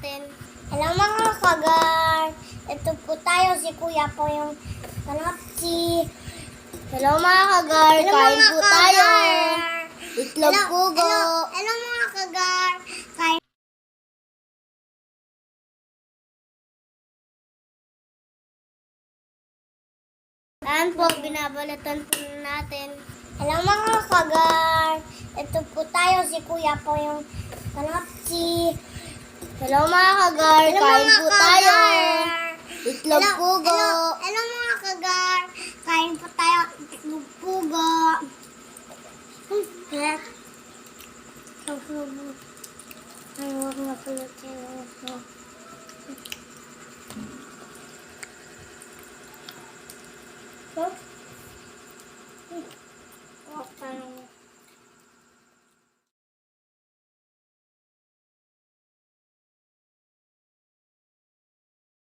natin. Hello mga kagar! Ito po tayo, si Kuya po yung kanapsi. Hello mga kagar, kain po tayo. Itlog pugo. Hello mga kagar, kain. Ayan po, binabalatan po natin. Hello mga kagar! Ito po tayo, si Kuya po yung kanapsi. Hello mga kagar, kain po tayo. Itlog pugo. Hello mga kagar, kain po tayo. Itlog pugo. Ay, wag na pala.